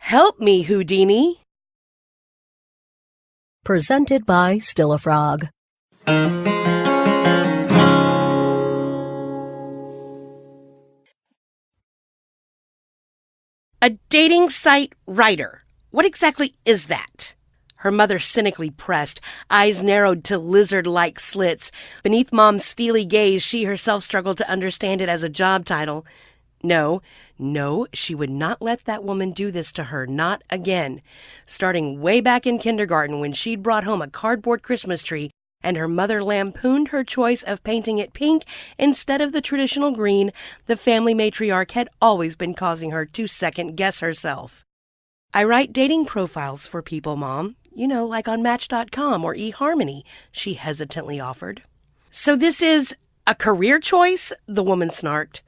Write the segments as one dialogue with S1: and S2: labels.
S1: Help me, Houdini.
S2: Presented by Still a Frog.
S1: A dating site writer. What exactly is that? Her mother cynically pressed, eyes narrowed to lizard-like slits. Beneath Mom's steely gaze, she herself struggled to understand it as a job title. No, she would not let that woman do this to her, not again. Starting way back in kindergarten when she'd brought home a cardboard Christmas tree and her mother lampooned her choice of painting it pink instead of the traditional green, the family matriarch had always been causing her to second-guess herself. I write dating profiles for people, Mom. You know, like on Match.com or eHarmony, she hesitantly offered. So this is a career choice? The woman snarked.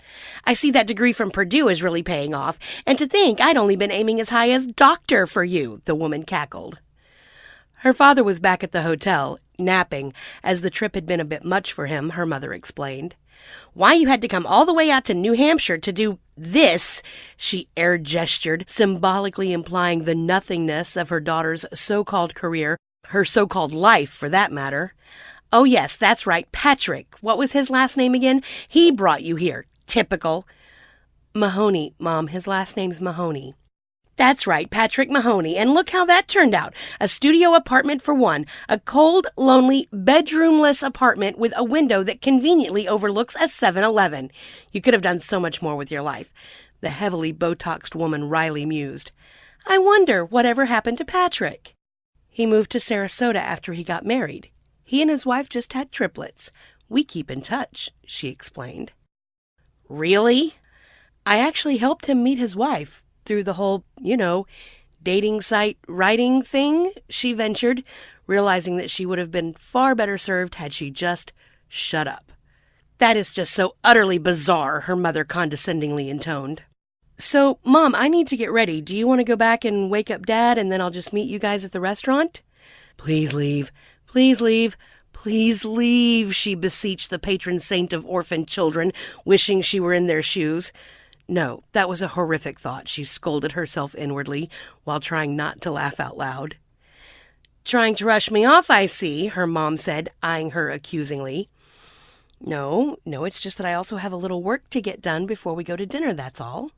S1: I see that degree from Purdue is really paying off, and to think I'd only been aiming as high as doctor for you, the woman cackled. Her father was back at the hotel, napping, as the trip had been a bit much for him, her mother explained. Why you had to come all the way out to New Hampshire to do this, she air gestured, symbolically implying the nothingness of her daughter's so-called career, her so-called life, for that matter. Oh, yes, that's right, Patrick. What was his last name again? He brought you here. Typical. Mahoney, Mom. His last name's Mahoney. That's right, Patrick Mahoney. And look how that turned out. A studio apartment for one. A cold, lonely, bedroomless apartment with a window that conveniently overlooks a 7-Eleven. You could have done so much more with your life. The heavily Botoxed woman wryly mused. I wonder whatever happened to Patrick. He moved to Sarasota after he got married. He and his wife just had triplets. We keep in touch, she explained. Really? I actually helped him meet his wife through the whole, dating site writing thing, she ventured, realizing that she would have been far better served had she just shut up. That is just so utterly bizarre, her mother condescendingly intoned. So, Mom, I need to get ready. Do you want to go back and wake up Dad, and then I'll just meet you guys at the restaurant? Please leave. Please leave. Please leave, she beseeched the patron saint of orphaned children, wishing she were in their shoes. No, that was a horrific thought, she scolded herself inwardly, while trying not to laugh out loud. Trying to rush me off, I see, her mom said, eyeing her accusingly. No, it's just that I also have a little work to get done before we go to dinner, that's all.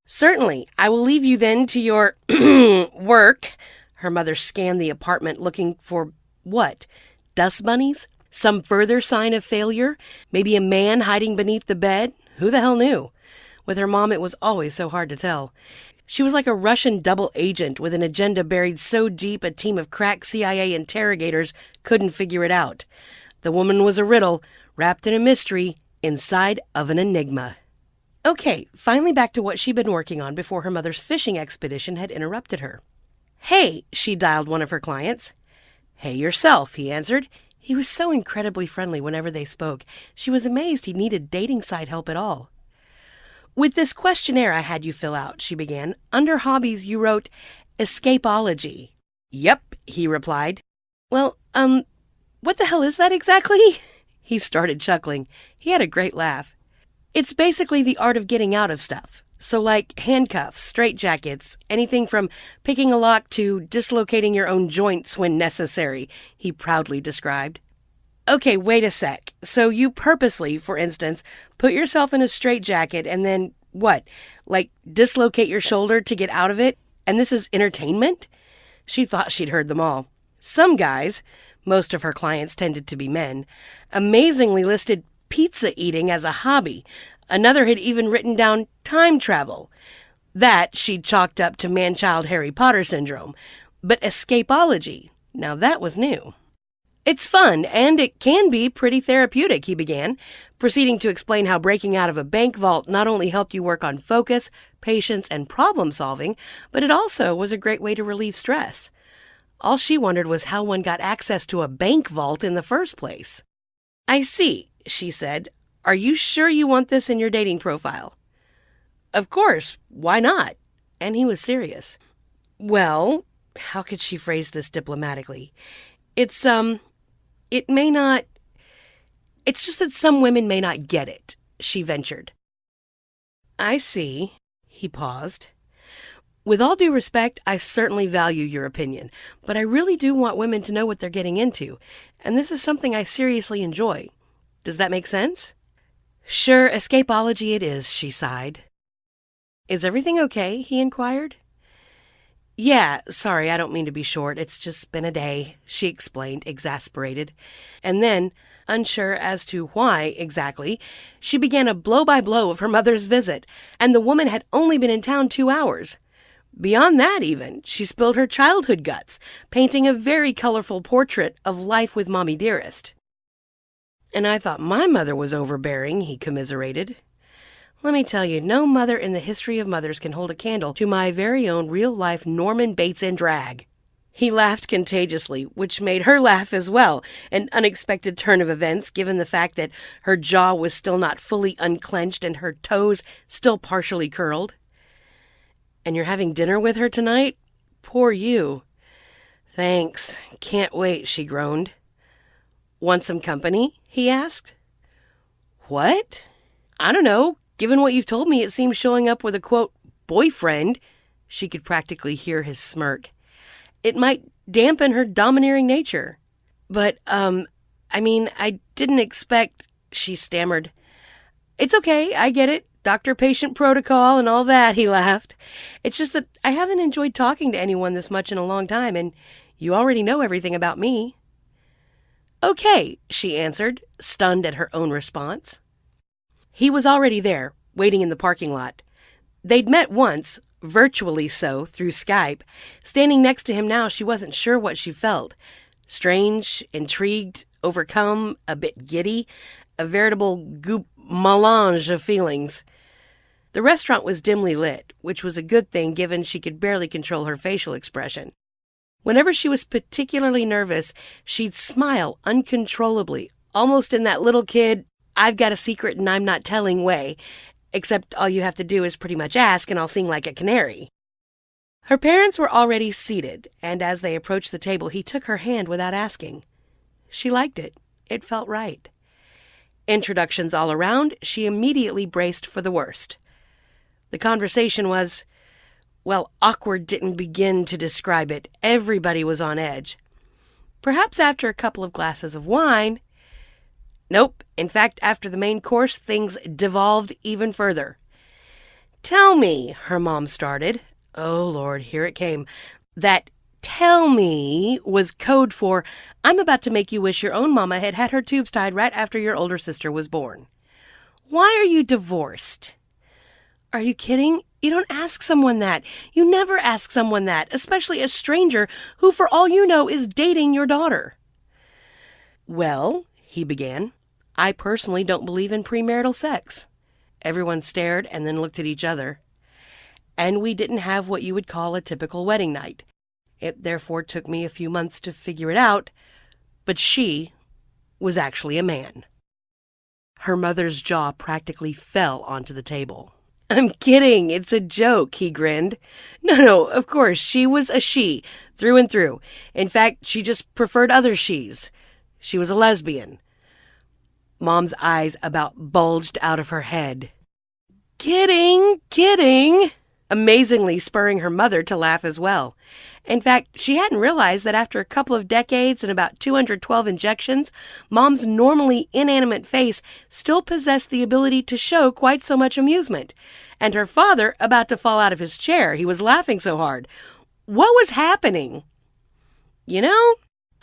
S1: Certainly, I will leave you then to your work. Her mother scanned the apartment looking for what? Dust bunnies? Some further sign of failure? Maybe a man hiding beneath the bed? Who the hell knew? With her mom, it was always so hard to tell. She was like a Russian double agent with an agenda buried so deep a team of crack CIA interrogators couldn't figure it out. The woman was a riddle, wrapped in a mystery, inside of an enigma. Okay, finally back to what she'd been working on before her mother's fishing expedition had interrupted her. Hey, she dialed one of her clients. Hey yourself, he answered. He was so incredibly friendly whenever they spoke. She was amazed he needed dating site help at all. With this questionnaire I had you fill out, she began. Under hobbies, you wrote escapology. Yep, he replied. Well, what the hell is that exactly? He started chuckling. He had a great laugh. It's basically the art of getting out of stuff. So like handcuffs, straitjackets, anything from picking a lock to dislocating your own joints when necessary, he proudly described. Okay, wait a sec. So you purposely, for instance, put yourself in a straitjacket and then, what, like dislocate your shoulder to get out of it? And this is entertainment? She thought she'd heard them all. Some guys, most of her clients tended to be men, amazingly listed pizza eating as a hobby. Another had even written down time travel. That she'd chalked up to man-child Harry Potter syndrome. But escapology, now that was new. It's fun, and it can be pretty therapeutic, he began, proceeding to explain how breaking out of a bank vault not only helped you work on focus, patience, and problem-solving, but it also was a great way to relieve stress. All she wondered was how one got access to a bank vault in the first place. I see, she said. Are you sure you want this in your dating profile? Of course, why not? And he was serious. Well, how could she phrase this diplomatically? It's just that some women may not get it, she ventured. I see. He paused. With all due respect, I certainly value your opinion, but I really do want women to know what they're getting into, and this is something I seriously enjoy. Does that make sense? Sure, escapology it is, she sighed. Is everything okay? He inquired. Yeah, sorry, I don't mean to be short. It's just been a day, she explained, exasperated. And then, unsure as to why exactly, she began a blow-by-blow of her mother's visit, and the woman had only been in town 2 hours. Beyond that, even, she spilled her childhood guts, painting a very colorful portrait of life with Mommy Dearest. And I thought my mother was overbearing, he commiserated. Let me tell you, no mother in the history of mothers can hold a candle to my very own real-life Norman Bates in drag. He laughed contagiously, which made her laugh as well, an unexpected turn of events given the fact that her jaw was still not fully unclenched and her toes still partially curled. And you're having dinner with her tonight? Poor you. Thanks. Can't wait, she groaned. Want some company? He asked. What? I don't know. Given what you've told me, it seems showing up with a, quote, boyfriend, she could practically hear his smirk. It might dampen her domineering nature. But, I didn't expect, she stammered. It's okay, I get it. Doctor-patient protocol and all that, he laughed. It's just that I haven't enjoyed talking to anyone this much in a long time, and you already know everything about me. Okay, she answered, stunned at her own response. He was already there, waiting in the parking lot. They'd met once, virtually so, through Skype. Standing next to him now, she wasn't sure what she felt. Strange, intrigued, overcome, a bit giddy, a veritable goop melange of feelings. The restaurant was dimly lit, which was a good thing given she could barely control her facial expression. Whenever she was particularly nervous, she'd smile uncontrollably, almost in that little kid, I've got a secret and I'm not telling way, except all you have to do is pretty much ask and I'll sing like a canary. Her parents were already seated, and as they approached the table, he took her hand without asking. She liked it. It felt right. Introductions all around, she immediately braced for the worst. The conversation was, well, awkward didn't begin to describe it. Everybody was on edge. Perhaps after a couple of glasses of wine. Nope. In fact, after the main course, things devolved even further. Tell me, her mom started. Oh, Lord, here it came. That tell me was code for, I'm about to make you wish your own mama had had her tubes tied right after your older sister was born. Why are you divorced? Are you kidding? You don't ask someone that. You never ask someone that, especially a stranger who, for all you know, is dating your daughter. Well, he began, I personally don't believe in premarital sex. Everyone stared and then looked at each other. And we didn't have what you would call a typical wedding night. It therefore took me a few months to figure it out, but she was actually a man. Her mother's jaw practically fell onto the table. I'm kidding, it's a joke, he grinned. No, of course, she was a she, through and through. In fact, she just preferred other she's. She was a lesbian. Mom's eyes about bulged out of her head. Kidding, amazingly spurring her mother to laugh as well. In fact, she hadn't realized that after a couple of decades and about 212 injections, Mom's normally inanimate face still possessed the ability to show quite so much amusement. And her father, about to fall out of his chair, he was laughing so hard. What was happening? You know,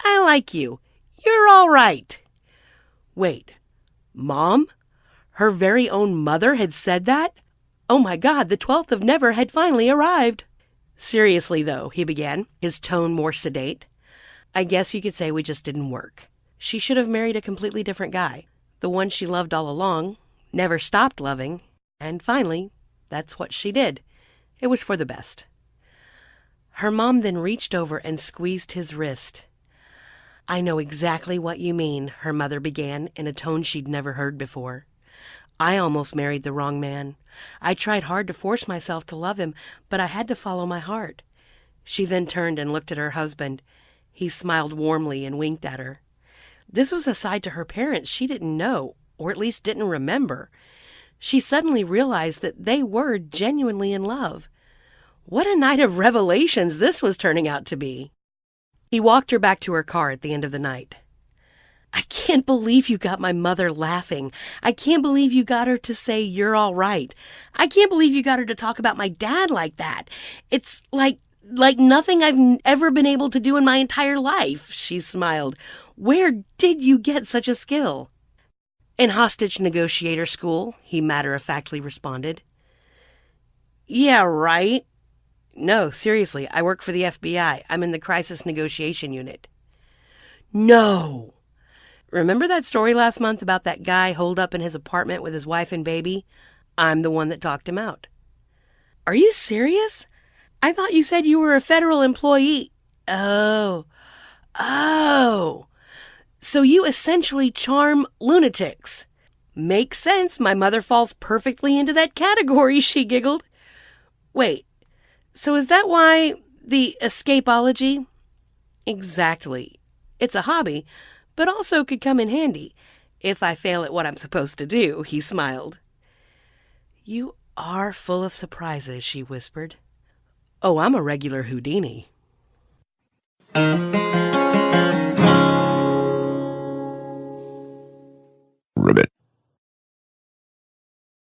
S1: I like you. You're all right. Wait, Mom? Her very own mother had said that? Oh my God, the 12th of Never had finally arrived. Seriously, though, he began, his tone more sedate, I guess you could say we just didn't work. She should have married a completely different guy, the one she loved all along, never stopped loving, and finally, that's what she did. It was for the best. Her mom then reached over and squeezed his wrist. I know exactly what you mean, her mother began in a tone she'd never heard before. I almost married the wrong man. I tried hard to force myself to love him, but I had to follow my heart. She then turned and looked at her husband. He smiled warmly and winked at her. This was a side to her parents she didn't know, or at least didn't remember. She suddenly realized that they were genuinely in love. What a night of revelations this was turning out to be. He walked her back to her car at the end of the night. I can't believe you got my mother laughing. I can't believe you got her to say you're all right. I can't believe you got her to talk about my dad like that. It's like nothing I've ever been able to do in my entire life, she smiled. Where did you get such a skill? In hostage negotiator school, he matter-of-factly responded. Yeah, right. No, seriously, I work for the FBI. I'm in the crisis negotiation unit. No! Remember that story last month about that guy holed up in his apartment with his wife and baby? I'm the one that talked him out. Are you serious? I thought you said you were a federal employee. Oh. So you essentially charm lunatics. Makes sense. My mother falls perfectly into that category, she giggled. Wait, so is that why the escapology? Exactly. It's a hobby, but also could come in handy if I fail at what I'm supposed to do, he smiled. You are full of surprises, she whispered. Oh, I'm a regular Houdini.